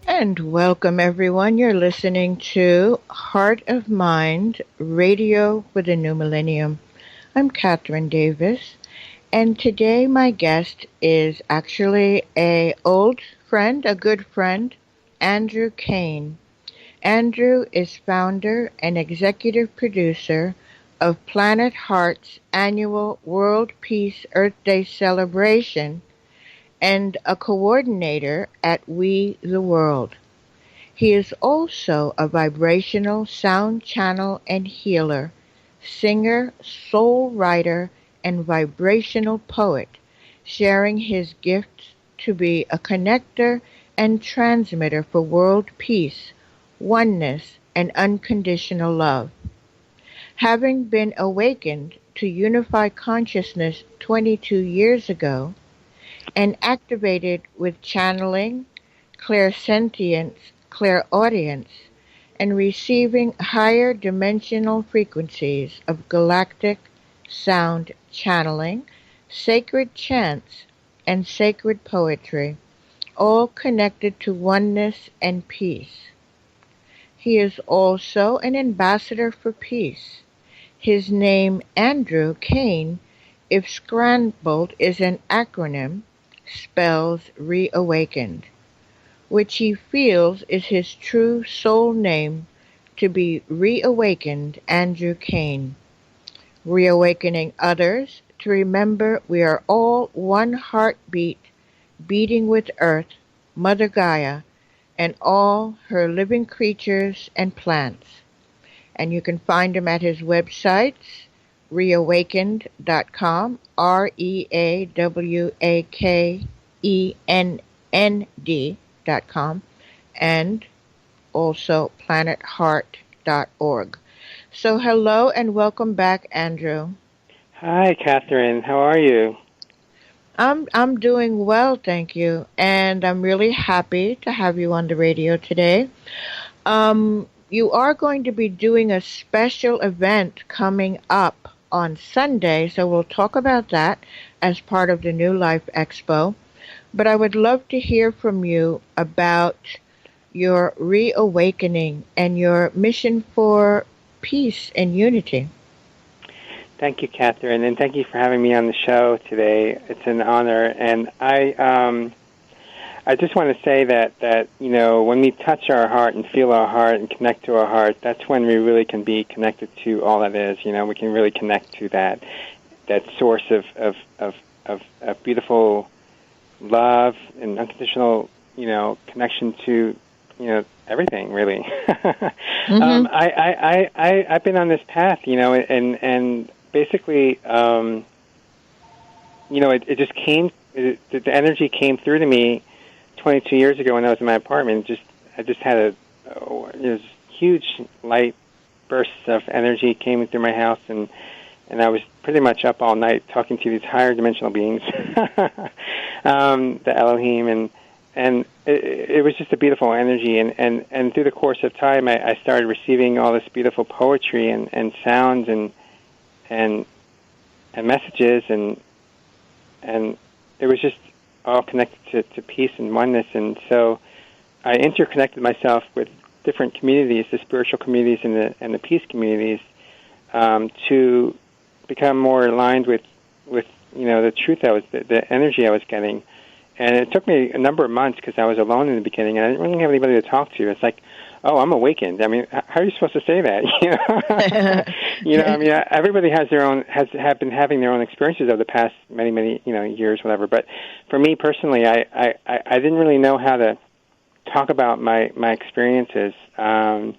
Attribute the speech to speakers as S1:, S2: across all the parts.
S1: And welcome, everyone. You're listening to Heart of Mind Radio for the New Millennium. I'm Kathryn Davis, and today my guest is actually a old friend, a good friend, Andrew Kaen. Andrew is founder and executive producer of Planet Heart's annual World Peace Earth Day celebration and a coordinator at We the World. He is also a vibrational sound channel and healer, singer, soul writer, and vibrational poet, sharing his gifts to be a connector and transmitter for world peace, oneness, and unconditional love. Having been awakened to unified consciousness 22 years ago, and activated with channeling, clairsentience, clairaudience, and receiving higher dimensional frequencies of galactic sound channeling, sacred chants, and sacred poetry, all connected to oneness and peace. He is also an ambassador for peace. His name, Andrew Kaen, if scrambled, is an acronym, spells reawakened, which he feels is his true soul name to be reawakened Andrew Kaen, reawakening others to remember we are all one heartbeat beating with Earth, Mother Gaia, and all her living creatures and plants. And you can find him at his websites, reawakened.com, REAWAKENND.com, and also planetheart.org. So hello and welcome back, Andrew.
S2: Hi, Kathryn. How are you?
S1: I'm doing well, thank you, and I'm really happy to have you on the radio today. You are going to be doing a special event coming up on Sunday, so we'll talk about that as part of the New Life Expo. But I would love to hear from you about your reawakening and your mission for peace and unity.
S2: Thank you, Kathryn, and thank you for having me on the show today. It's an honor, and I just want to say that when we touch our heart and feel our heart and connect to our heart, that's when we really can be connected to all that is. We can really connect to that source of beautiful love and unconditional, connection to, everything, really.
S1: Mm-hmm.
S2: I've been on this path, and basically, it just came. The energy came through to me 22 years ago when I was in my apartment. I just had this huge light bursts of energy came through my house, and I was pretty much up all night talking to these higher dimensional beings, the Elohim, and it was just a beautiful energy. And through the course of time, I started receiving all this beautiful poetry and sounds and messages, and it was just all connected to peace and oneness. And so I interconnected myself with different communities, the spiritual communities and the peace communities, to become more aligned with the truth the energy I was getting. And it took me a number of months because I was alone in the beginning, and I didn't really have anybody to talk to. It's like, oh, I'm awakened. I mean, how are you supposed to say that? I mean, everybody has have been having their own experiences over the past many years, whatever. But for me personally, I didn't really know how to talk about my experiences. I'm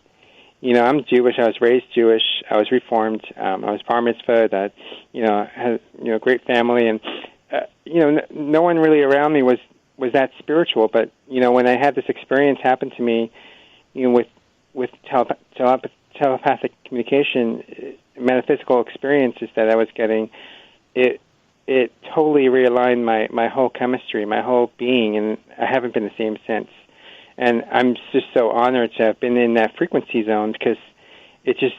S2: Jewish. I was raised Jewish. I was Reformed. I was bar mitzvahed. Had a great family, and no one really around me was that spiritual. But when I had this experience happen to me, with telepathic communication, metaphysical experiences that I was getting, it totally realigned my whole chemistry, my whole being, and I haven't been the same since. And I'm just so honored to have been in that frequency zone, because it just,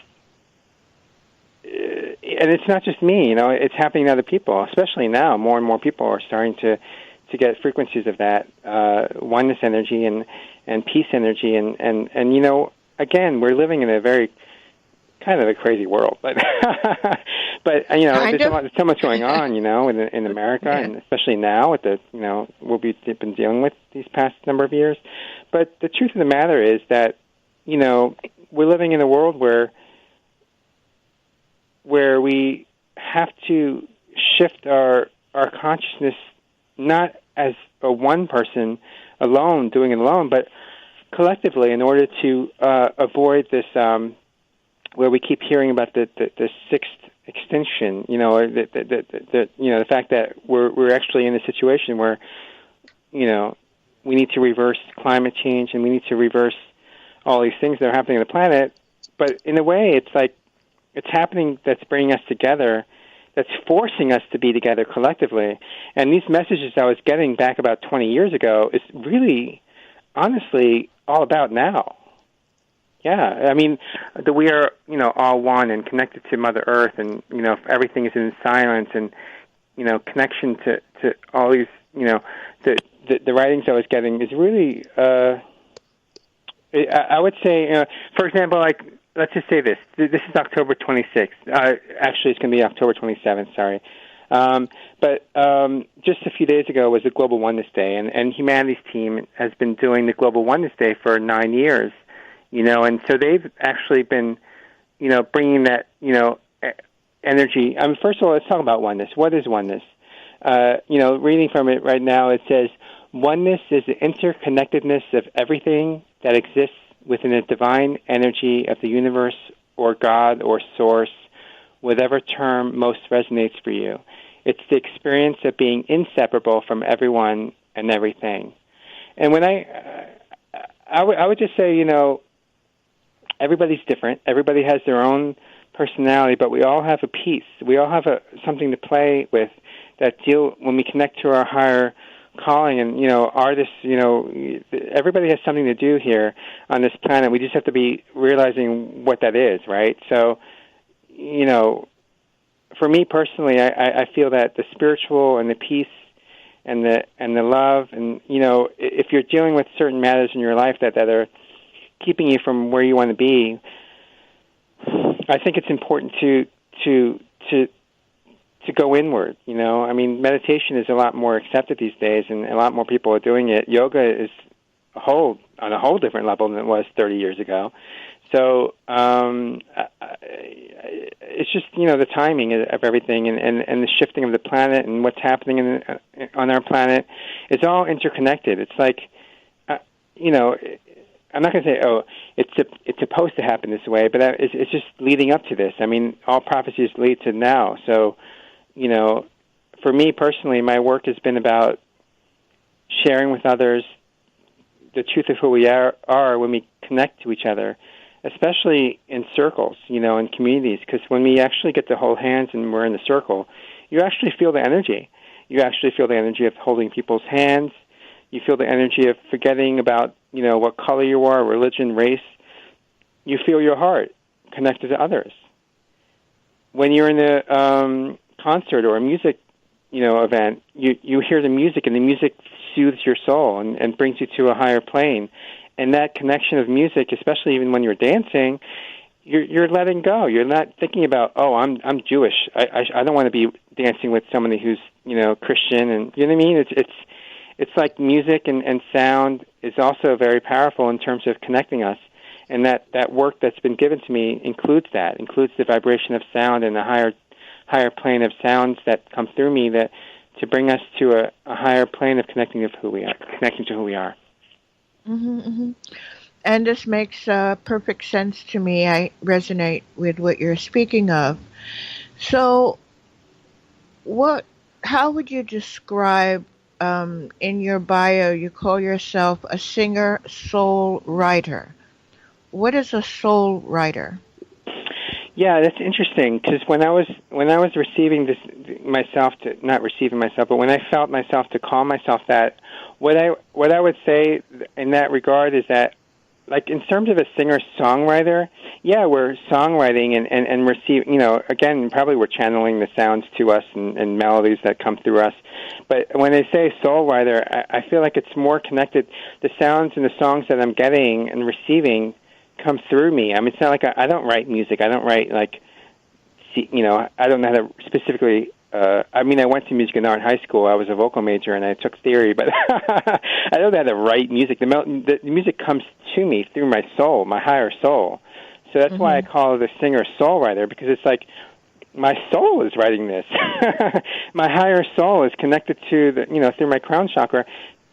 S2: and it's not just me, it's happening to other people, especially now. More and more people are starting to get frequencies of that oneness energy and peace energy, and again, we're living in a very kind of a crazy world, but there's so much going on, in America, yeah. And especially now with the what we've been dealing with these past number of years. But the truth of the matter is that we're living in a world where we have to shift our consciousness, not as a one person alone doing it alone, but collectively, in order to avoid this, where we keep hearing about the sixth extinction, or the fact that we're actually in a situation where, we need to reverse climate change, and we need to reverse all these things that are happening on the planet. But in a way, it's like it's happening, that's bringing us together, that's forcing us to be together collectively. And these messages I was getting back about 20 years ago is really, honestly, all about now. Yeah, I mean, that we are, all one and connected to Mother Earth, and, everything is in silence, and, connection to all these, the writings I was getting is really, I would say, for example, like, let's just say this. This is October 26th. Actually, it's going to be October 27th, sorry. But just a few days ago was the Global Oneness Day, and Humanity's team has been doing the Global Oneness Day for 9 years, and so they've actually been, bringing that, energy. I mean, first of all, let's talk about oneness. What is oneness? Reading from it right now, it says, oneness is the interconnectedness of everything that exists within the divine energy of the universe, or God, or source, whatever term most resonates for you. It's the experience of being inseparable from everyone and everything. And when I would just say, everybody's different. Everybody has their own personality, but we all have a piece. We all have something to play with that when we connect to our higher calling, and artists, everybody has something to do here on this planet. We just have to be realizing what that is, right? So, for me personally, I feel that the spiritual and the peace and the love, and if you're dealing with certain matters in your life that are keeping you from where you want to be, I think it's important to go inward. I mean, meditation is a lot more accepted these days, and a lot more people are doing it. Yoga is on a whole different level than it was 30 years ago. So it's just the timing of everything, and the shifting of the planet, and what's happening on our planet. It's all interconnected. It's like I'm not going to say, it's supposed to happen this way, but it's just leading up to this. I mean, all prophecies lead to now. So, for me personally, my work has been about sharing with others the truth of who we are when we connect to each other, especially in circles, in communities, because when we actually get to hold hands and we're in the circle, you actually feel the energy. You actually feel the energy of holding people's hands. You feel the energy of forgetting about, what color you are, religion, race. You feel your heart connected to others. When you're in a concert or a music, event, you hear the music, and the music soothes your soul and brings you to a higher plane. And that connection of music, especially even when you're dancing, you're letting go. You're not thinking about, oh, I'm Jewish. I don't want to be dancing with somebody who's Christian, and you know what I mean. It's like music and sound is also very powerful in terms of connecting us. And that work that's been given to me includes the vibration of sound and the higher plane of sounds that come through me that to bring us to a higher plane of connecting to who we are.
S1: Mm-hmm, mm-hmm. And this makes perfect sense to me. I resonate with what you're speaking of. So, how would you describe, in your bio, you call yourself a singer, soul writer. What is a soul writer?
S2: Yeah, that's interesting because when I was receiving this myself, not receiving myself, but when I felt myself to call myself that, what I would say in that regard is that, like in terms of a singer-songwriter, yeah, we're songwriting and receiving, again, probably we're channeling the sounds to us and melodies that come through us. But when they say soul writer, I feel like it's more connected. The sounds and the songs that I'm getting and receiving come through me. I mean, it's not like I don't write music. I don't write I don't know how to specifically. I went to music and art in high school. I was a vocal major and I took theory, but I don't know how to write music. The music comes to me through my soul, my higher soul. So that's why I call it a singer-songwriter, because it's like my soul is writing this. My higher soul is connected to through my crown chakra.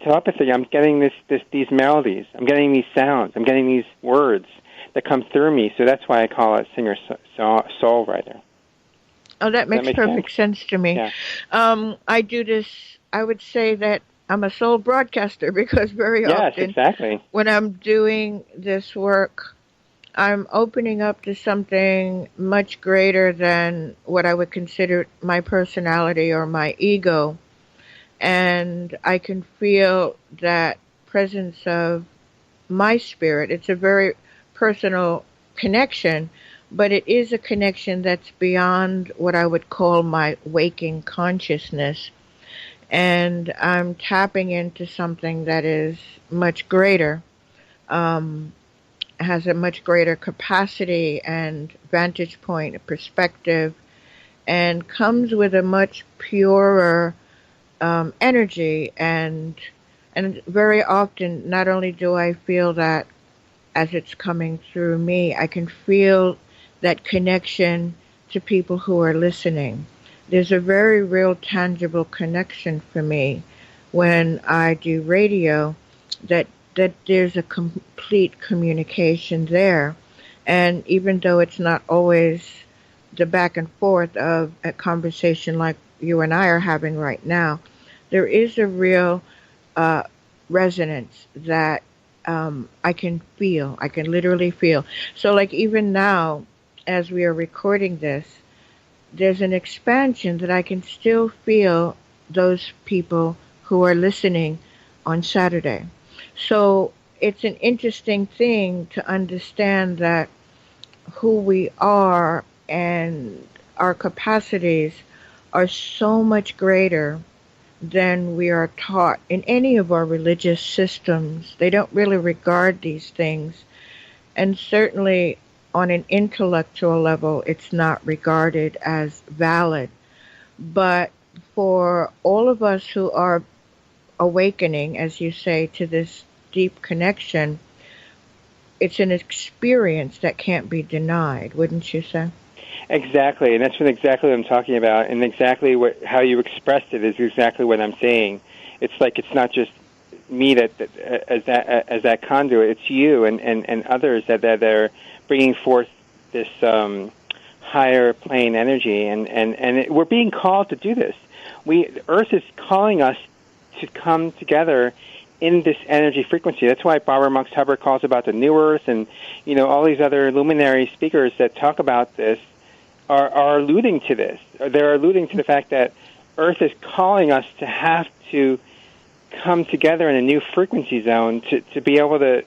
S2: Telepathy, I'm getting these melodies, I'm getting these sounds, I'm getting these words that come through me. So that's why I call it singer-soul writer.
S1: Oh, that makes perfect sense to me.
S2: Yeah.
S1: I do this, I would say that I'm a soul broadcaster because very often
S2: exactly.
S1: when I'm doing this work, I'm opening up to something much greater than what I would consider my personality or my ego. And I can feel that presence of my spirit. It's a very personal connection, but it is a connection that's beyond what I would call my waking consciousness. And I'm tapping into something that is much greater, has a much greater capacity and vantage point, perspective, and comes with a much purer energy, and very often not only do I feel that as it's coming through me, I can feel that connection to people who are listening. There's a very real tangible connection for me when I do radio, that there's a complete communication there. And even though it's not always the back and forth of a conversation like you and I are having right now, there is a real resonance that I can feel. I can literally feel. So, like even now, as we are recording this, there's an expansion that I can still feel those people who are listening on Saturday. So it's an interesting thing to understand that who we are and our capacities are so much greater than we are taught in any of our religious systems. They don't really regard these things. And certainly on an intellectual level, it's not regarded as valid. But for all of us who are awakening, as you say, to this deep connection, it's an experience that can't be denied, wouldn't you say?
S2: Exactly, and that's exactly what I'm talking about, and exactly how you expressed it is exactly what I'm saying. It's like it's not just me as that conduit. It's you and others that are bringing forth this higher plane energy, and we're being called to do this. Earth is calling us to come together in this energy frequency. That's why Barbara Monks Hubbard calls about the new Earth, and all these other luminary speakers that talk about this are alluding to this. They're alluding to the fact that Earth is calling us to have to come together in a new frequency zone to be able to.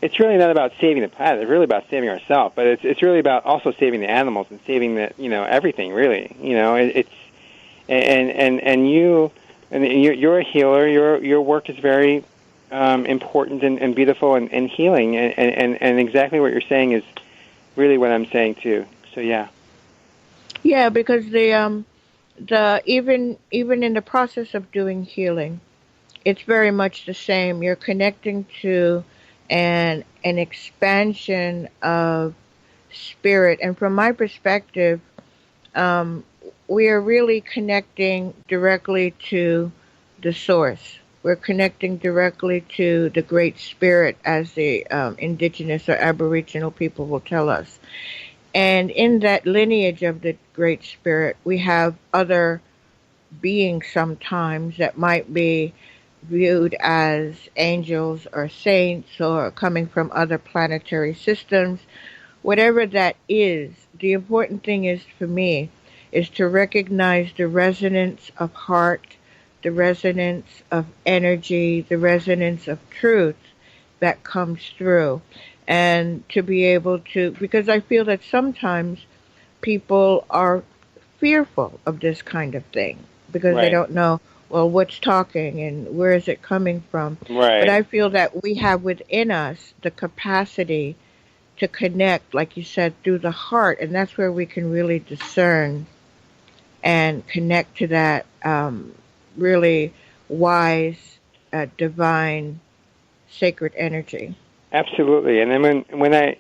S2: It's really not about saving the planet. It's really about saving ourselves. But it's really about also saving the animals and saving the everything. Really, it's and you're a healer. Your work is very important and beautiful and healing. And exactly what you're saying is really what I'm saying too. So yeah.
S1: Yeah, because the even in the process of doing healing, it's very much the same. You're connecting to an expansion of spirit, and from my perspective, um, we are really connecting directly to the source. We're connecting directly to the Great Spirit, as the indigenous or aboriginal people will tell us. And in that lineage of the Great Spirit, we have other beings sometimes that might be viewed as angels or saints or coming from other planetary systems. Whatever that is, the important thing is for me is to recognize the resonance of heart, the resonance of energy, the resonance of truth that comes through. And to be able to, because I feel that sometimes people are fearful of this kind of thing because they
S2: Right.
S1: don't know, well, what's talking and where is it coming from. But
S2: Right.
S1: I feel that we have within us the capacity to connect, like you said, through the heart, and that's where we can really discern and connect to that really wise, divine, sacred energy.
S2: Absolutely. And then when I,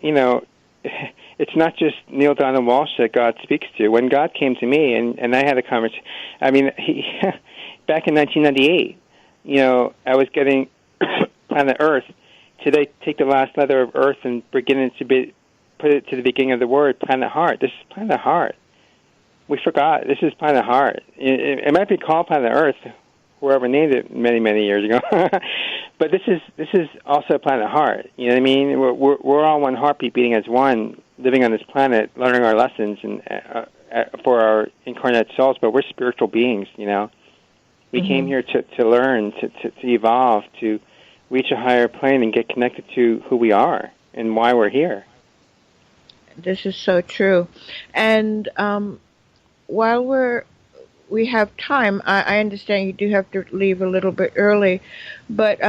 S2: it's not just Neil Donald Walsh that God speaks to. When God came to me and I had a conversation, I mean, he, back in 1998, I was getting planet Earth. Today, take the last letter of Earth and begin it to be, put it to the beginning of the word, planet Heart. This is planet Heart. We forgot. This is planet Heart. It might be called planet Earth, whoever named it many, many years ago. But this is also planet Heart. You know what I mean? We're all one heartbeat beating as one, living on this planet, learning our lessons and for our incarnate souls. But we're spiritual beings. We came here to learn, to evolve, to reach a higher plane and get connected to who we are and why we're here.
S1: This is so true. And while we have time, I understand you do have to leave a little bit early, but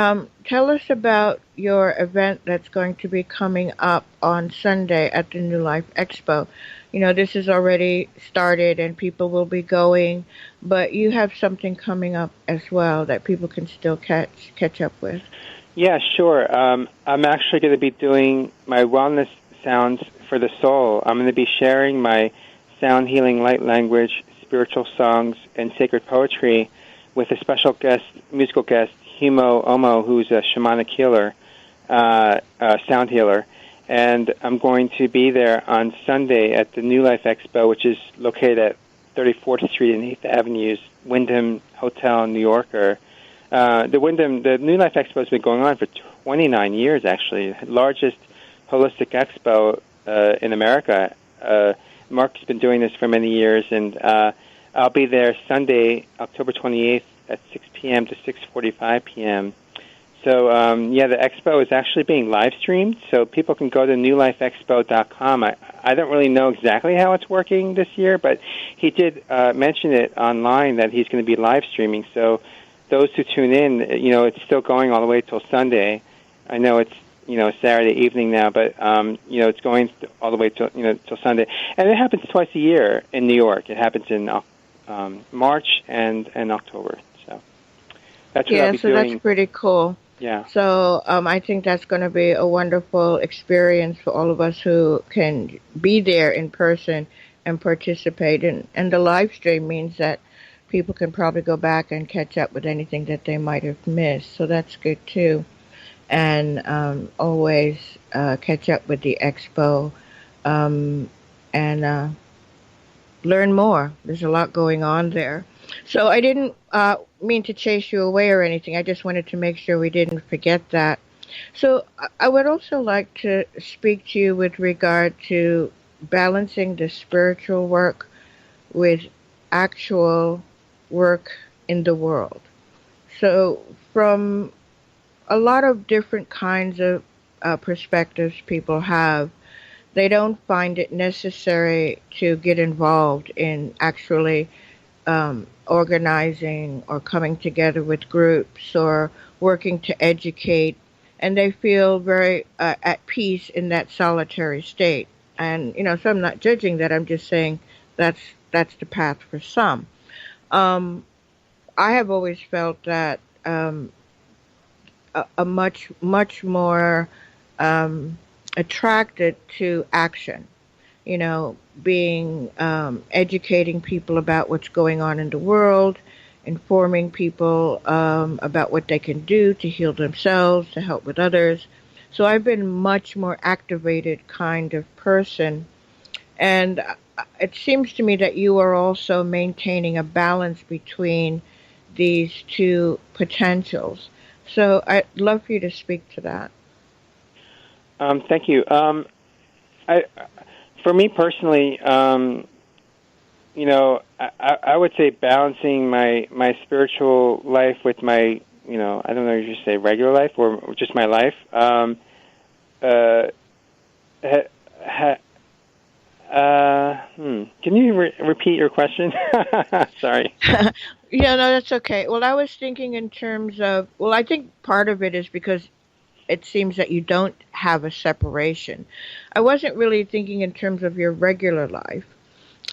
S1: tell us about your event that's going to be coming up on Sunday at the New Life Expo. This is already started and people will be going, but you have something coming up as well that people can still catch up with.
S2: Yeah, sure. I'm actually going to be doing my wellness sounds for the soul. I'm going to be sharing my sound healing light language, spiritual songs, and sacred poetry with a special musical guest, Humo Omo, who's a shamanic healer, sound healer. And I'm going to be there on Sunday at the New Life Expo, which is located at 34th Street and 8th Avenue's Wyndham Hotel in New Yorker. The New Life Expo has been going on for 29 years, actually. Largest holistic expo in America. Mark's been doing this for many years, and I'll be there Sunday, October 28th at 6 p.m. to 6:45 p.m. So, the expo is actually being live streamed, so people can go to newlifeexpo.com. I don't really know exactly how it's working this year, but he did mention it online that he's going to be live streaming. So those who tune in, it's still going all the way till Sunday. I know it's Saturday evening now, but it's going all the way till Sunday, and it happens twice a year in New York. It happens in March and October. So that's what I'll be doing.
S1: That's pretty cool.
S2: Yeah.
S1: So I think that's going to be a wonderful experience for all of us who can be there in person and participate. And the live stream means that people can probably go back and catch up with anything that they might have missed. So that's good too. And always catch up with the expo and learn more. There's a lot going on there. So I didn't mean to chase you away or anything. I just wanted to make sure we didn't forget that. So I would also like to speak to you with regard to balancing the spiritual work with actual work in the world. So from a lot of different kinds of perspectives people have, they don't find it necessary to get involved in actually organizing or coming together with groups or working to educate, and they feel very at peace in that solitary state. And so I'm not judging that. I'm just saying that's that's the path for some. Um, I have always felt that a much more um, attracted to action. Being educating people about what's going on in the world, informing people about what they can do to heal themselves, to help with others. So I've been much more activated kind of person, and it seems to me that you are also maintaining a balance between these two potentials. So I'd love for you to speak to that.
S2: Thank you. I, for me personally, I would say balancing my spiritual life with my, I don't know if you should say regular life or just my life. Uh, ha, ha, Can you repeat your question? Sorry.
S1: Yeah, no, that's okay. Well, I was thinking in terms of, well, I think part of it is because it seems that you don't have a separation. I wasn't really thinking in terms of your regular life.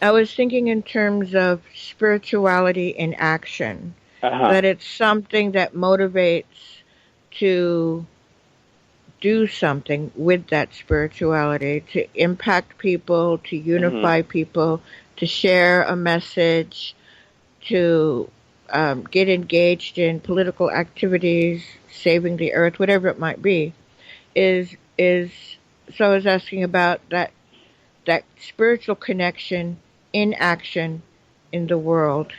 S1: I was thinking in terms of spirituality in action,
S2: Uh-huh.
S1: that it's something that motivates to do something with that spirituality, to impact people, to
S2: Hmm.
S1: unify people, to share a message, to get engaged in political activities, saving the earth, whatever it might be, is so I was asking about that spiritual connection in action in the world,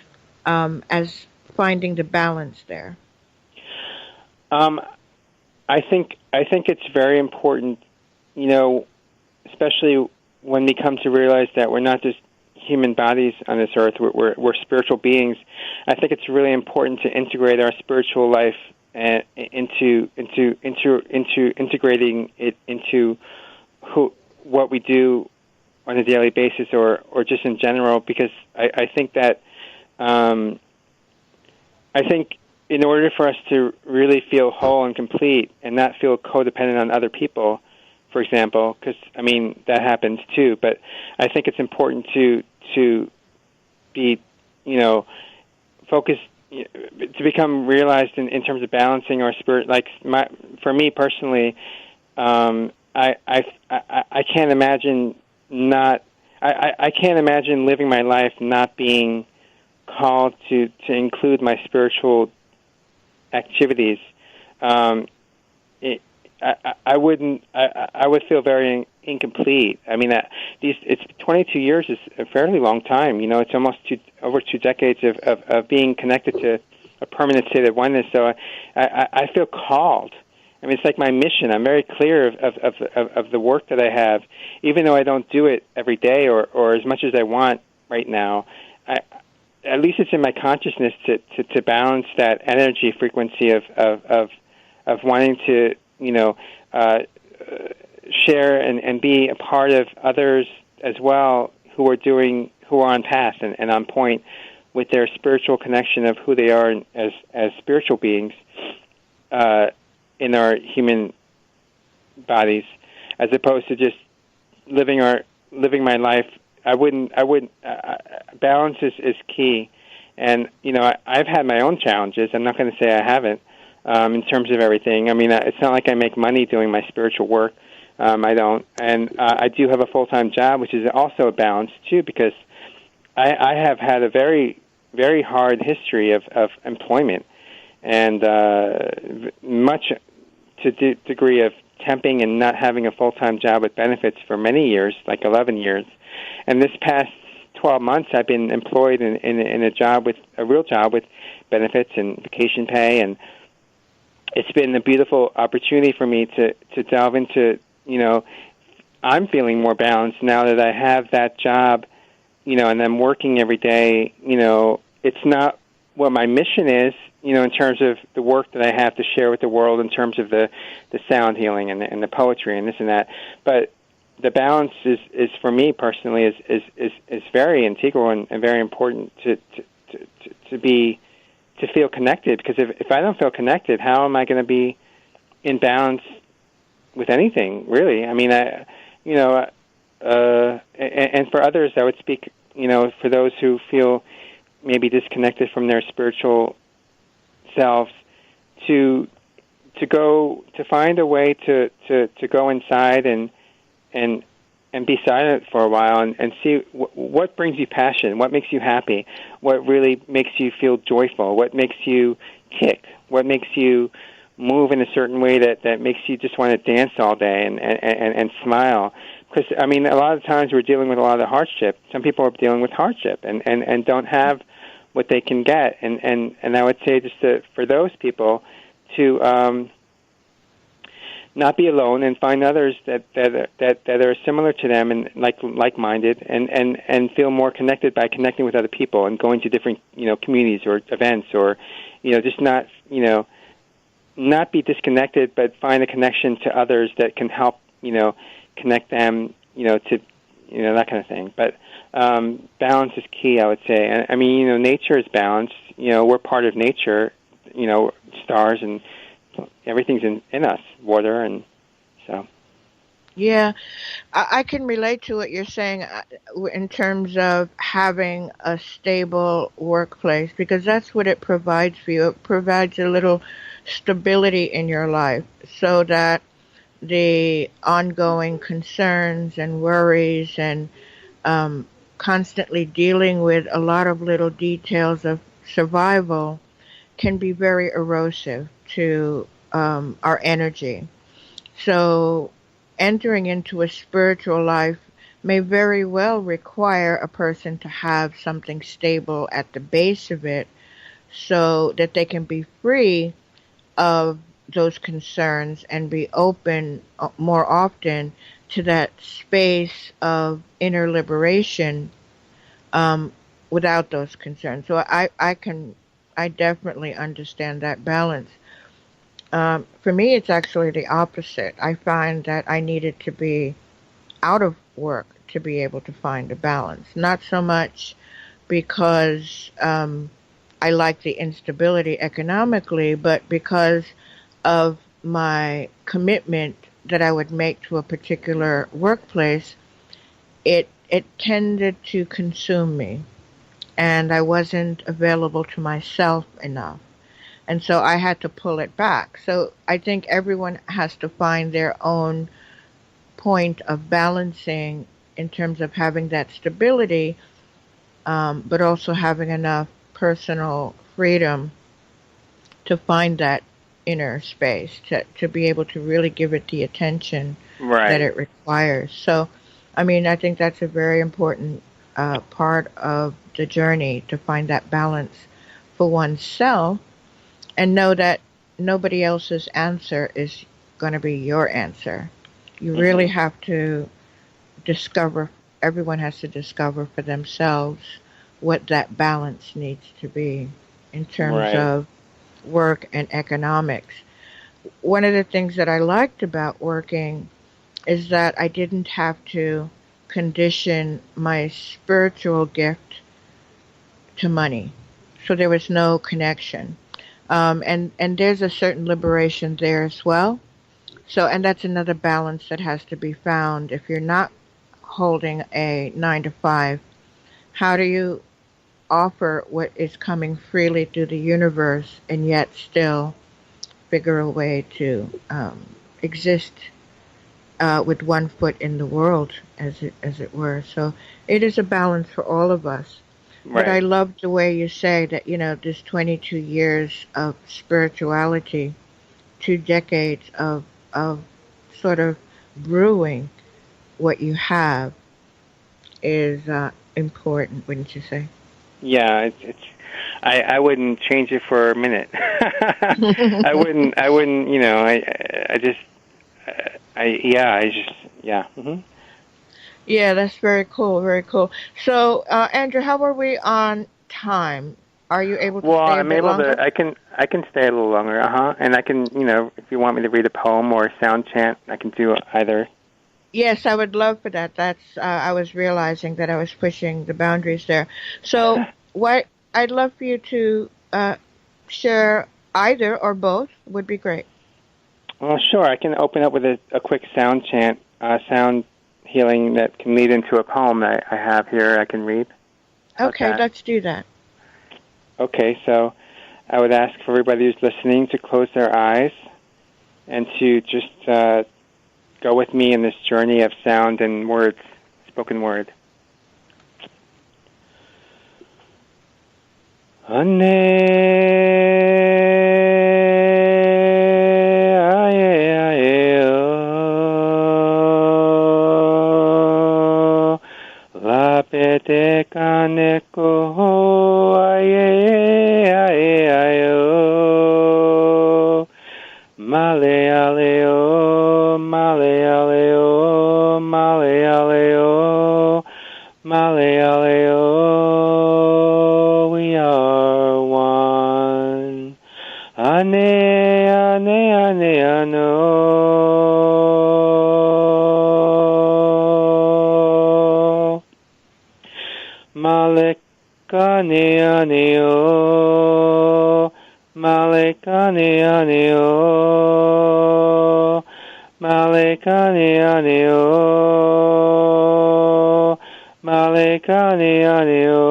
S1: as finding the balance there.
S2: Um, I think it's very important, you know, especially when we come to realize that we're not just human bodies on this earth, we're spiritual beings. I think it's really important to integrate our spiritual life into integrating it into what we do on a daily basis or just in general, because I think that um, I think in order for us to really feel whole and complete and not feel codependent on other people, for example, because I mean that happens too. But I think it's important to be, you know, focused, to become realized in terms of balancing our spirit. Like for me personally, I can't imagine not. I can't imagine living my life not being called to include my spiritual activities. Um, it, I wouldn't. I would feel very incomplete. I mean, it's 22 years is a fairly long time. You know, it's almost over 2 decades of being connected to a permanent state of oneness. So I feel called. I mean, it's like my mission. I'm very clear of the work that I have, even though I don't do it every day or as much as I want right now. At least it's in my consciousness to balance that energy frequency of wanting to, you know, share and be a part of others as well who are on path and on point with their spiritual connection of who they are as spiritual beings in our human bodies, as opposed to just living my life. I wouldn't. Balance is key, and you know I've had my own challenges. I'm not going to say I haven't in terms of everything. I mean, it's not like I make money doing my spiritual work. I don't, and I do have a full-time job, which is also a balance too, because I have had a very hard history of employment, and much to the degree of temping and not having a full-time job with benefits for many years, like 11 years. And this past 12 months, I've been employed in a real job with benefits and vacation pay, and it's been a beautiful opportunity for me to delve into, you know, I'm feeling more balanced now that I have that job, you know, and I'm working every day. You know, it's not what my mission is, you know, in terms of the work that I have to share with the world, in terms of the sound healing and the poetry and this and that, but the balance is for me personally is very integral and very important to be feel connected. Because if I don't feel connected, how am I going to be in balance with anything, really? I mean, and for others, I would speak, for those who feel maybe disconnected from their spiritual selves, to find a way to go inside and be silent for a while and see what brings you passion, what makes you happy, what really makes you feel joyful, what makes you kick, what makes you move in a certain way that makes you just want to dance all day and smile. Because, I mean, a lot of times we're dealing with a lot of hardship. Some people are dealing with hardship and don't have what they can get. And I would say just for those people to not be alone and find others that are similar to them and like-minded and feel more connected by connecting with other people and going to different, communities or events, or, just not be disconnected, but find a connection to others that can help, connect them, to, that kind of thing. But balance is key, I would say. I mean, nature is balanced. We're part of nature, stars and everything's in us, water, and so.
S1: Yeah, I can relate to what you're saying in terms of having a stable workplace, because that's what it provides for you. It provides a little stability in your life so that the ongoing concerns and worries and constantly dealing with a lot of little details of survival can be very erosive to our energy. So entering into a spiritual life may very well require a person to have something stable at the base of it so that they can be free of those concerns and be open more often to that space of inner liberation without those concerns. So I definitely understand that balance. For me, it's actually the opposite. I find that I needed to be out of work to be able to find a balance. Not so much because I like the instability economically, but because of my commitment that I would make to a particular workplace. It tended to consume me, and I wasn't available to myself enough. And so I had to pull it back. So I think everyone has to find their own point of balancing in terms of having that stability, but also having enough personal freedom to find that inner space, to be able to really give it the attention that it requires. So, I mean, I think that's a very important part of the journey, to find that balance for oneself and know that nobody else's answer is going to be your answer. You really have to discover, everyone has to discover for themselves what that balance needs to be in terms of work and economics. One of the things that I liked about working is that I didn't have to condition my spiritual gift to money. So there was no connection. And there's a certain liberation there as well. So, and that's another balance that has to be found. If you're not holding a 9 to 5, how do you offer what is coming freely through the universe and yet still figure a way to exist with one foot in the world, as it were? So it is a balance for all of us. But I love the way you say that, this 22 years of spirituality, 2 decades of sort of brewing what you have is important, wouldn't you say?
S2: Yeah, I wouldn't change it for a minute. I wouldn't. Yeah. Mm-hmm.
S1: Yeah, that's very cool. Very cool. So, Andrew, how are we on time? Are you able to stay a
S2: I'm
S1: bit
S2: able
S1: longer?
S2: to. I can stay a little longer. And I can, if you want me to read a poem or a sound chant, I can do either.
S1: Yes, I would love for that. That's I was realizing that I was pushing the boundaries there. So, what I'd love for you to share either or both would be great.
S2: Well, sure. I can open up with a quick sound chant, sound healing that can lead into a poem that I have here I can read.
S1: Okay, let's do that.
S2: Okay, so I would ask for everybody who's listening to close their eyes and to just go with me in this journey of sound and words, spoken word. Lapete kaneko male aleo male aleo male aleo male aleo, we are one. Ane ane ane ano. Malekane aneo, malekane aneo, malekane aneo, malekane aneo,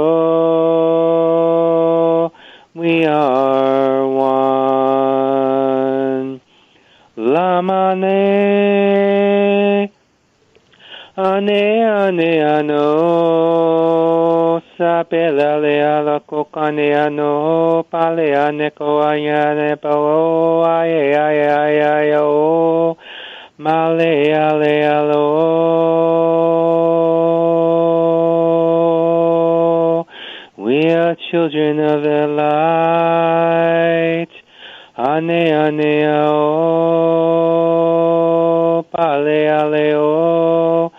S2: we are one. Lamane, ane ane ano. Sapelale ala kokane ano pale aneko ayane pao aye aye aye aye o male ale alo. We are children of the light. Ane ane o pale ale o.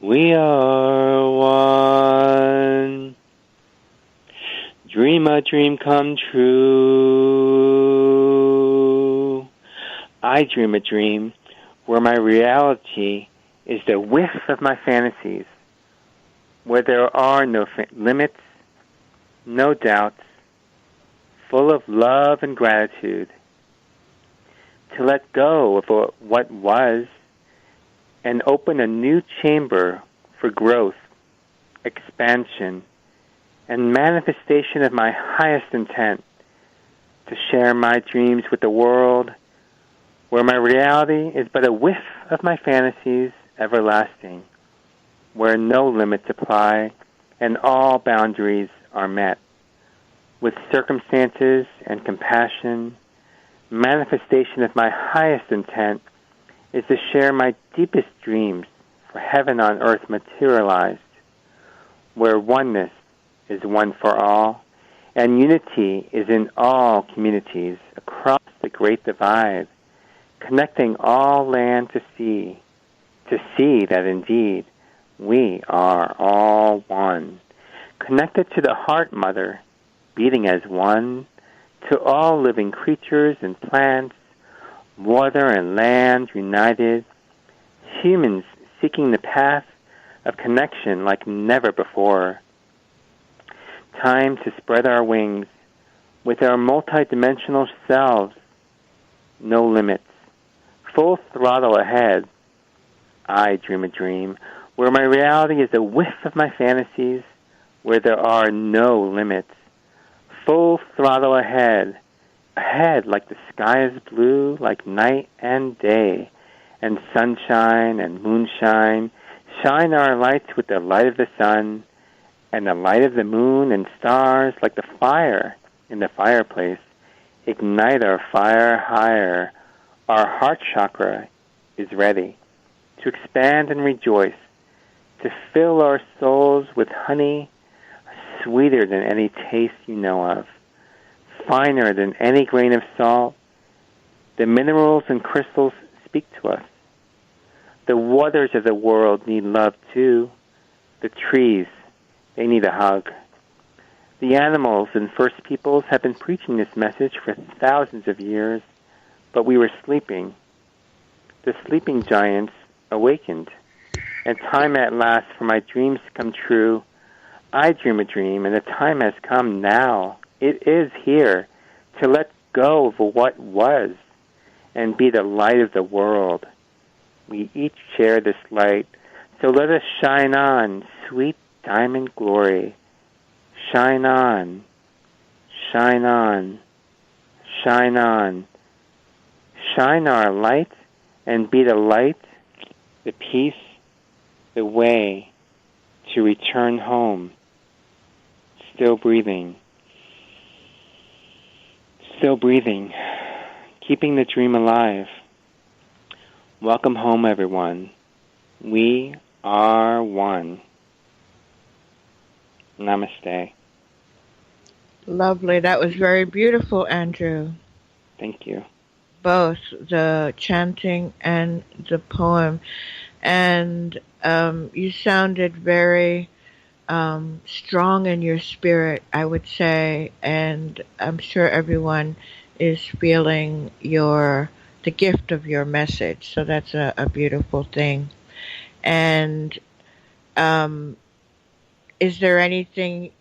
S2: We are one. Dream a dream come true. I dream a dream where my reality is the whiff of my fantasies, where there are no limits, no doubts, full of love and gratitude. To let go of what was and open a new chamber for growth, expansion, and manifestation of my highest intent, to share my dreams with the world, where my reality is but a whiff of my fantasies everlasting, where no limits apply and all boundaries are met. With circumstances and compassion, manifestation of my highest intent is to share my deepest dreams for heaven on earth materialized, where oneness is one for all, and unity is in all communities across the Great Divide, connecting all land to see that indeed we are all one, connected to the Heart Mother, beating as one, to all living creatures and plants, water and land united, humans seeking the path of connection like never before. Time to spread our wings with our multidimensional selves. No limits. Full throttle ahead. I dream a dream where my reality is a whiff of my fantasies, where there are no limits. Full throttle ahead. Ahead like the sky is blue, like night and day, and sunshine and moonshine. Shine our lights with the light of the sun, and the light of the moon and stars, like the fire in the fireplace, ignite our fire higher. Our heart chakra is ready to expand and rejoice, to fill our souls with honey, sweeter than any taste you know of, finer than any grain of salt. The minerals and crystals speak to us. The waters of the world need love too. The trees, they need a hug. The animals and First Peoples have been preaching this message for thousands of years, but we were sleeping. The sleeping giants awakened, and time at last for my dreams to come true. I dream a dream, and the time has come now. It is here to let go of what was and be the light of the world. We each share this light, so let us shine on, sweet diamond glory. Shine on, shine on, shine on. Shine our light and be the light, the peace, the way to return home. Still breathing. Still breathing. Keeping the dream alive. Welcome home, everyone. We are one. Namaste.
S1: Lovely. That was very beautiful, Andrew.
S2: Thank you.
S1: Both the chanting and the poem. And you sounded very strong in your spirit, I would say. And I'm sure everyone is feeling the gift of your message. So that's a beautiful thing. And is there anything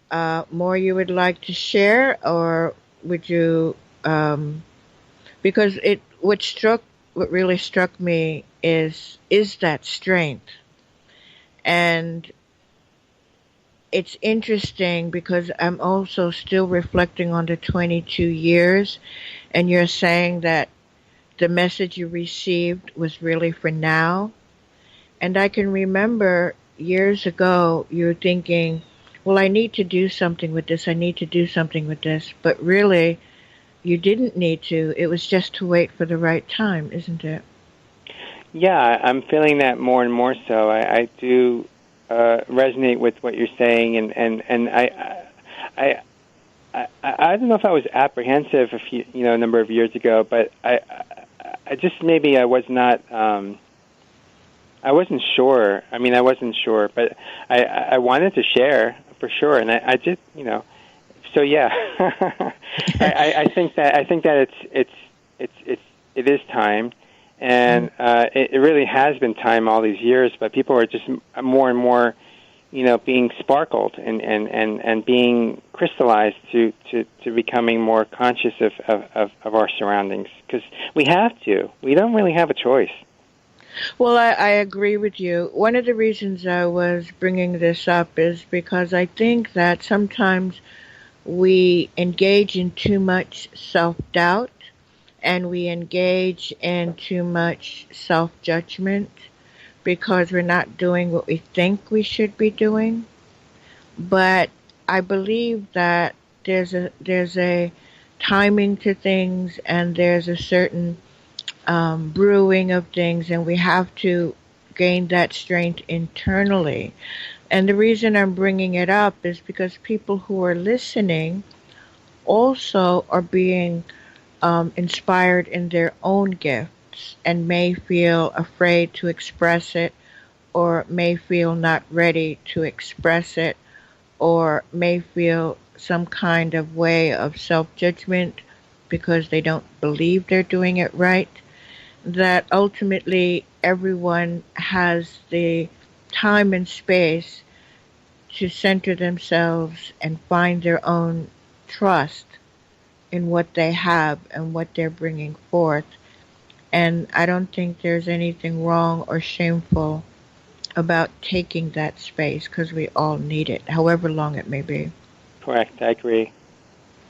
S1: more you would like to share, or would you? Because what really struck me is that strength, and it's interesting because I'm also still reflecting on the 22 years, and you're saying that the message you received was really for now. And I can remember years ago you were thinking, well, I need to do something with this, I need to do something with this. But really, you didn't need to. It was just to wait for the right time, isn't it?
S2: Yeah, I'm feeling that more and more so. I do resonate with what you're saying, and I don't know if I was apprehensive a number of years ago, but I just maybe I was not. I wasn't sure. I mean, I wasn't sure, but I wanted to share for sure, and I just So yeah, I think that it is time, and it really has been time all these years. But people are just more and more, being sparkled and being crystallized to becoming more conscious of our surroundings, because we have to. We don't really have a choice.
S1: Well, I agree with you. One of the reasons I was bringing this up is because I think that sometimes we engage in too much self-doubt, and we engage in too much self-judgment because we're not doing what we think we should be doing. But I believe that there's a timing to things, and there's a certain brewing of things, and we have to gain that strength internally. And the reason I'm bringing it up is because people who are listening also are being inspired in their own gifts, and may feel afraid to express it, or may feel not ready to express it, or may feel some kind of way of self-judgment because they don't believe they're doing it right. That ultimately everyone has the time and space to center themselves and find their own trust in what they have and what they're bringing forth. And I don't think there's anything wrong or shameful about taking that space, because we all need it, however long it may be.
S2: Correct, I agree.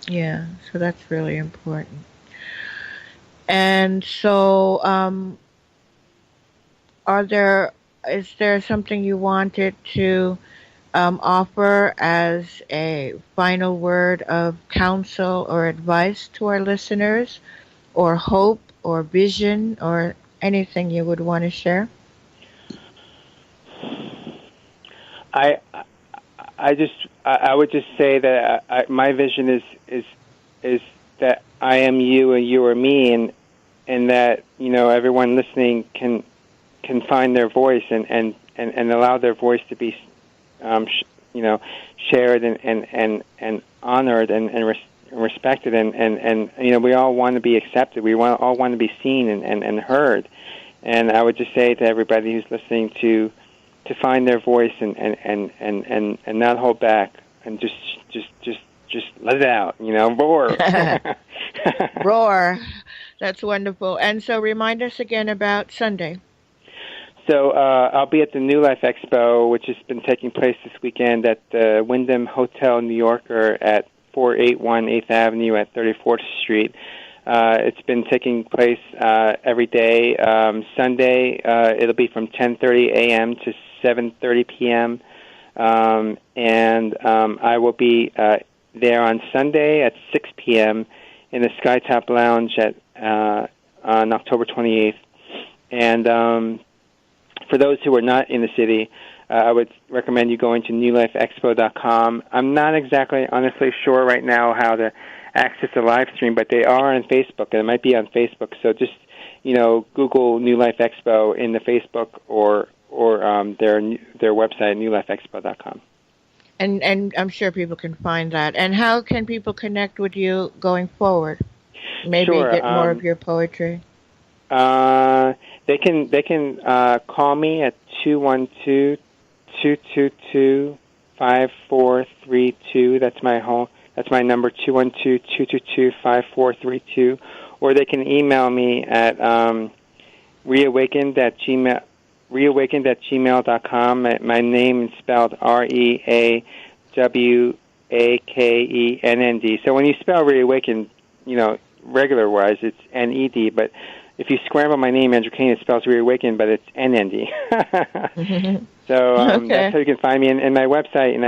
S1: Yeah, so that's really important. And so, is there something you wanted to offer as a final word of counsel or advice to our listeners, or hope or vision, or anything you would want to share?
S2: I would just say that my vision is that I am you and you are me, and that everyone listening can find their voice and allow their voice to be shared and honored and respected, and we all want to be accepted. We all want to be seen and heard. And I would just say to everybody who's listening to find their voice and not hold back, and just just let it out, roar.
S1: Roar. That's wonderful. And so remind us again about Sunday.
S2: So I'll be at the New Life Expo, which has been taking place this weekend at the Wyndham Hotel New Yorker at 481 8th Avenue at 34th Street. It's been taking place every day. Sunday, it'll be from 10:30 a.m. to 7:30 p.m. And I will be there on Sunday at 6 p.m. in the Skytop Lounge on October 28th. And for those who are not in the city, I would recommend you going to newlifeexpo.com. I'm not exactly, honestly, sure right now how to access the live stream, but they are on Facebook, and it might be on Facebook. So just, Google New Life Expo in the Facebook or their website, newlifeexpo.com.
S1: And I'm sure people can find that. And how can people connect with you going forward? Maybe
S2: sure,
S1: get more of your poetry.
S2: They can call me at 212-222-5432. That's my number, 212-222-5432. Or they can email me at reawakened@gmail.com. My name is spelled REAWAKENND. So when you spell reawakened, regular-wise, it's NED, but if you scramble my name, Andrew Kaen, it spells reawakened, but it's NND. So
S1: okay.
S2: That's how you can find me. And my website, and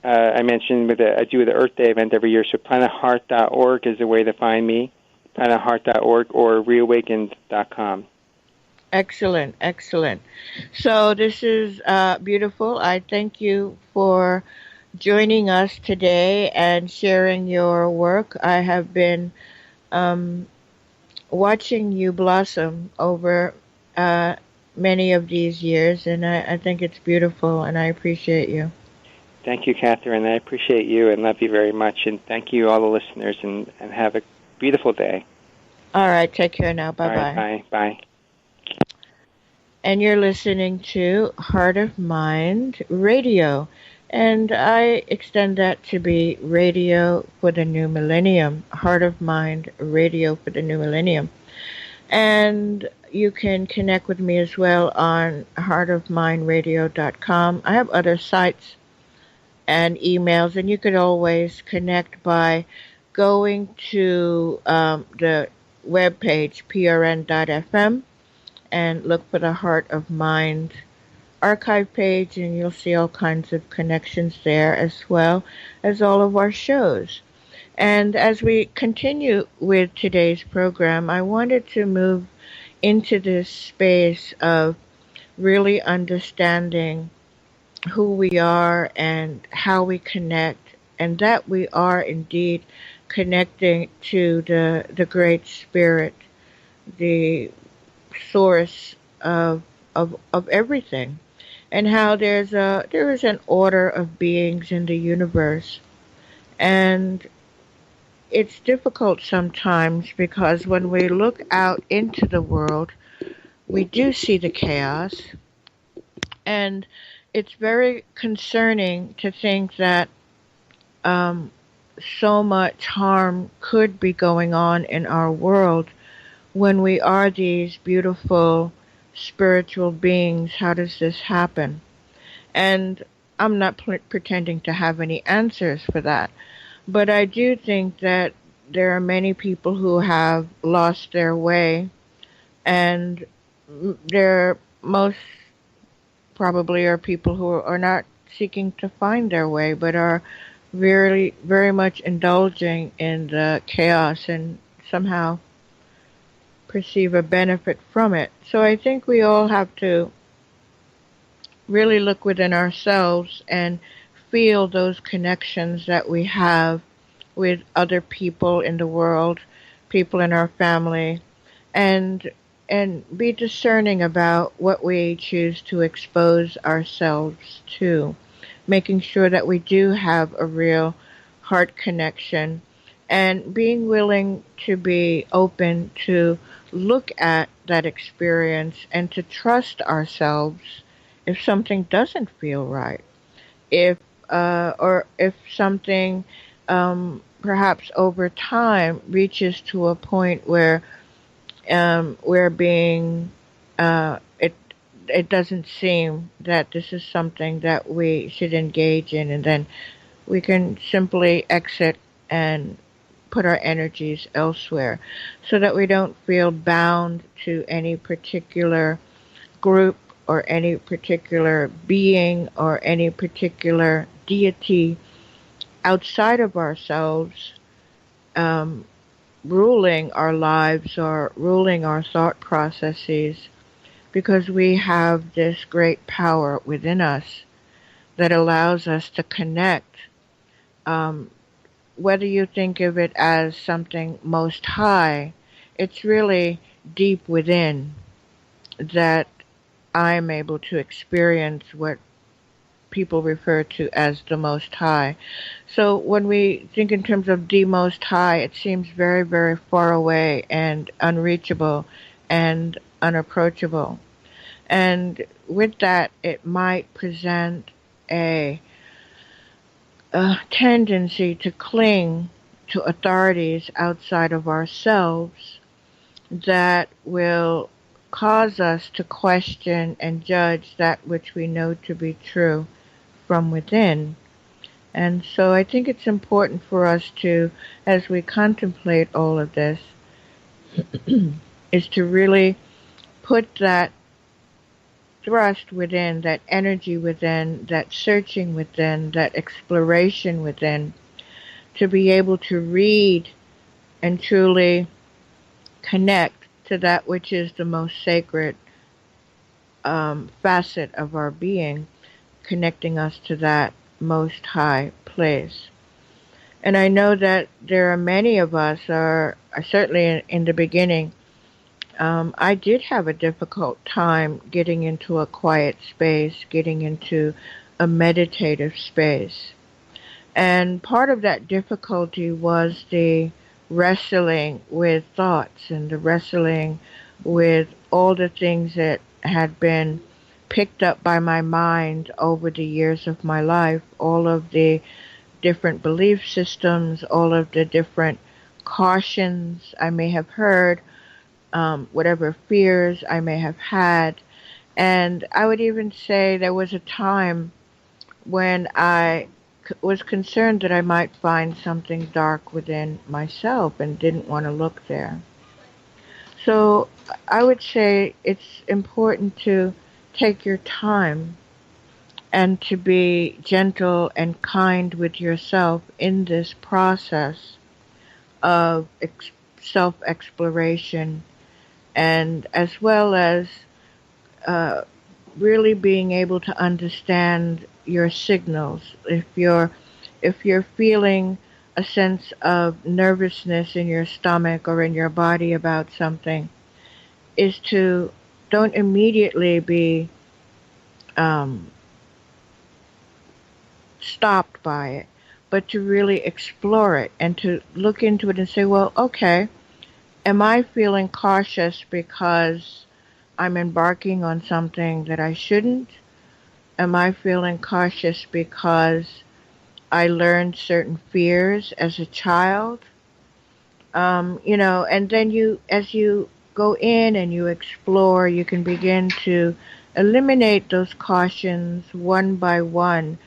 S2: I mentioned I do the Earth Day event every year, so planetheart.org is a way to find me, planetheart.org or reawakened.com.
S1: Excellent, excellent. So this is beautiful. I thank you for joining us today and sharing your work. I have been watching you blossom over many of these years, and I think it's beautiful, and I appreciate you.
S2: Thank you, Kathryn. I appreciate you and love you very much, and thank you, all the listeners, and have a beautiful day.
S1: All right, take care now. Bye-bye.
S2: Right, bye.
S1: And you're listening to Heart of Mind Radio, and I extend that to be Radio for the New Millennium, Heart of Mind Radio for the New Millennium. And you can connect with me as well on heartofmindradio.com. I have other sites and emails, and you could always connect by going to the webpage, prn.fm, and look for the Heart of Mind archive page, and you'll see all kinds of connections there, as well as all of our shows. And as we continue with today's program, I wanted to move into this space of really understanding who we are and how we connect, and that we are indeed connecting to the Great Spirit, the source of everything, and how there is an order of beings in the universe. And it's difficult sometimes because when we look out into the world, we do see the chaos, and it's very concerning to think that so much harm could be going on in our world when we are these beautiful spiritual beings. How does this happen? And I'm not pretending to have any answers for that, but I do think that there are many people who have lost their way, and there most probably are people who are not seeking to find their way, but are very, very much indulging in the chaos and somehow perceive a benefit from it. So I think we all have to really look within ourselves and feel those connections that we have with other people in the world, people in our family, and be discerning about what we choose to expose ourselves to, making sure that we do have a real heart connection, and being willing to be open to look at that experience and to trust ourselves if something doesn't feel right. If or if something perhaps over time reaches to a point where we're being it doesn't seem that this is something that we should engage in, and then we can simply exit and put our energies elsewhere so that we don't feel bound to any particular group or any particular being or any particular deity outside of ourselves, um, ruling our lives or ruling our thought processes, because we have this great power within us that allows us to connect. Um, Whether you think of it as something most high, it's really deep within that I'm able to experience what people refer to as the most high. So when we think in terms of the most high, it seems very, very far away and unreachable and unapproachable. And with that, it might present a, a tendency to cling to authorities outside of ourselves that will cause us to question and judge that which we know to be true from within. And so I think it's important for us to, as we contemplate all of this, is to really put that thrust within, that energy within, that searching within, that exploration within, to be able to read and truly connect to that which is the most sacred facet of our being, connecting us to that most high place. And I know that there are many of us, are certainly in the beginning, I did have a difficult time getting into a quiet space, getting into a meditative space. And part of that difficulty was the wrestling with thoughts and the wrestling with all the things that had been picked up by my mind over the years of my life, all of the different belief systems, all of the different cautions I may have heard, whatever fears I may have had. And I would even say there was a time when I was concerned that I might find something dark within myself and didn't want to look there. So I would say it's important to take your time and to be gentle and kind with yourself in this process of self exploration, and as well as uh, really being able to understand your signals. If you're feeling a sense of nervousness in your stomach or in your body about something, is to don't immediately be um, stopped by it, but to really explore it and to look into it and say, well, okay, am I feeling cautious because I'm embarking on something that I shouldn't? Am I feeling cautious because I learned certain fears as a child? And then as you go in and you explore, you can begin to eliminate those cautions one by one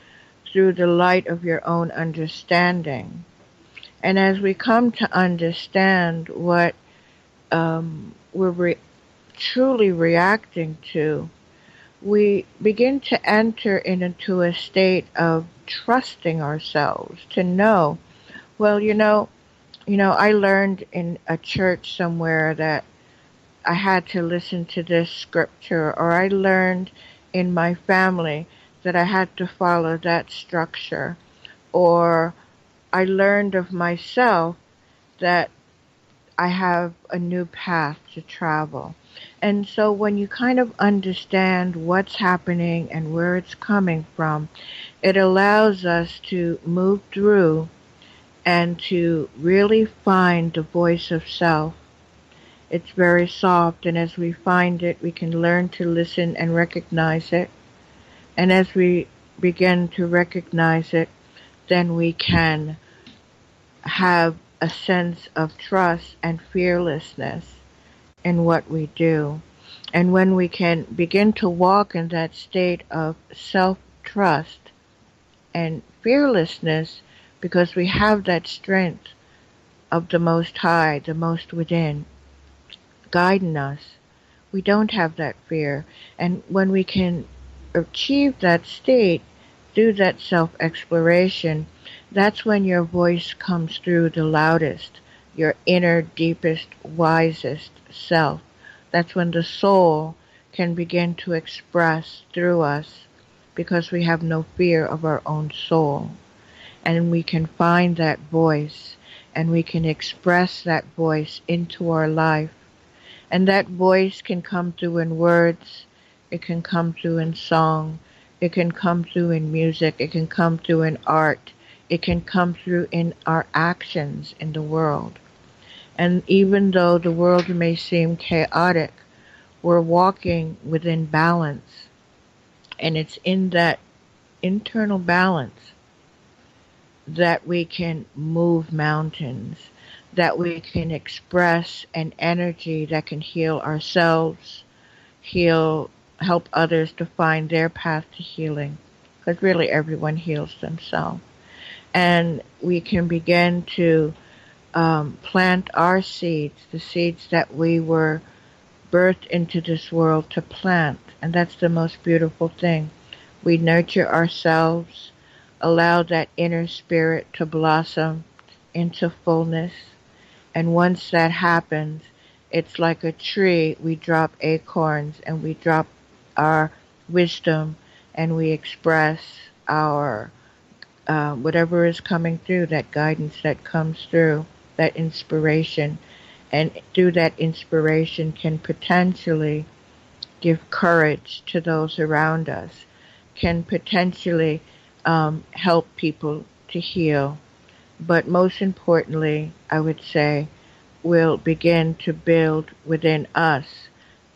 S1: through the light of your own understanding. And as we come to understand what we're truly reacting to, we begin to enter into a state of trusting ourselves to know, well, I learned in a church somewhere that I had to listen to this scripture, or I learned in my family that I had to follow that structure, or I learned of myself that I have a new path to travel. And so when you kind of understand what's happening and where it's coming from, it allows us to move through and to really find the voice of self. It's very soft, and as we find it, we can learn to listen and recognize it. And as we begin to recognize it, then we can have a sense of trust and fearlessness in what we do. And when we can begin to walk in that state of self-trust and fearlessness, because we have that strength of the Most High, the Most Within, guiding us, we don't have that fear. And when we can achieve that state through that self-exploration, that's when your voice comes through the loudest, your inner, deepest, wisest self. That's when the soul can begin to express through us, because we have no fear of our own soul. And we can find that voice, and we can express that voice into our life. And that voice can come through in words, it can come through in song, it can come through in music, it can come through in art, it can come through in our actions in the world. And even though the world may seem chaotic, we're walking within balance. And it's in that internal balance that we can move mountains, that we can express an energy that can heal ourselves, help others to find their path to healing, because really everyone heals themselves. And we can begin to plant our seeds, the seeds that we were birthed into this world to plant. And that's the most beautiful thing. We nurture ourselves, allow that inner spirit to blossom into fullness. And once that happens, it's like a tree. We drop acorns and we drop our wisdom, and we express our whatever is coming through, that guidance that comes through, that inspiration. And through that inspiration can potentially give courage to those around us, can potentially help people to heal. But most importantly, I would say, will begin to build within us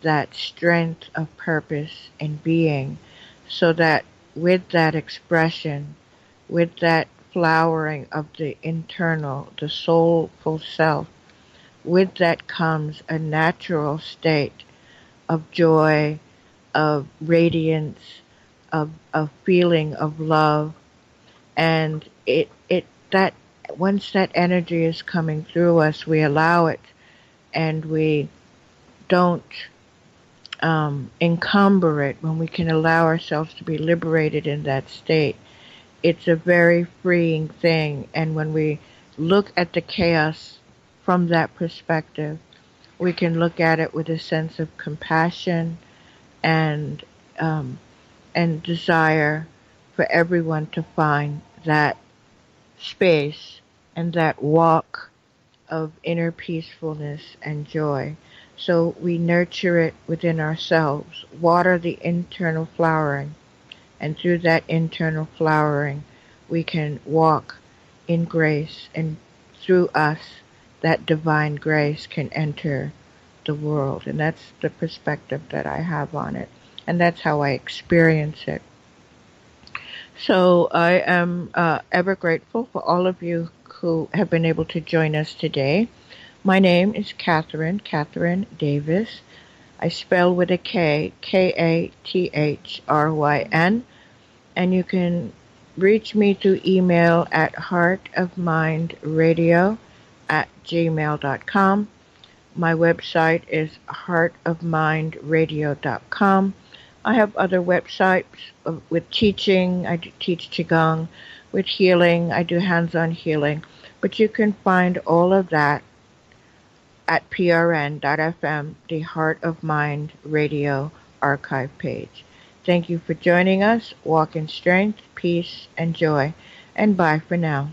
S1: that strength of purpose and being, so that with that expression, with that flowering of the internal, the soulful self, with that comes a natural state of joy, of radiance, of feeling of love. And that once that energy is coming through us, we allow it, and we don't encumber it. When we can allow ourselves to be liberated in that state, it's a very freeing thing. And when we look at the chaos from that perspective, we can look at it with a sense of compassion and desire for everyone to find that space and that walk of inner peacefulness and joy. So we nurture it within ourselves, water the internal flowering, and through that internal flowering, we can walk in grace, and through us, that divine grace can enter the world. And that's the perspective that I have on it, and that's how I experience it. So I am ever grateful for all of you who have been able to join us today. My name is Kathryn Davis. I spell with a K, Kathryn, and you can reach me through email at heartofmindradio@gmail.com. My website is heartofmindradio.com. I have other websites with teaching. I teach Qigong. With healing, I do hands-on healing. But you can find all of that at prn.fm, the Heart of Mind Radio archive page. Thank you for joining us. Walk in strength, peace, and joy. And bye for now.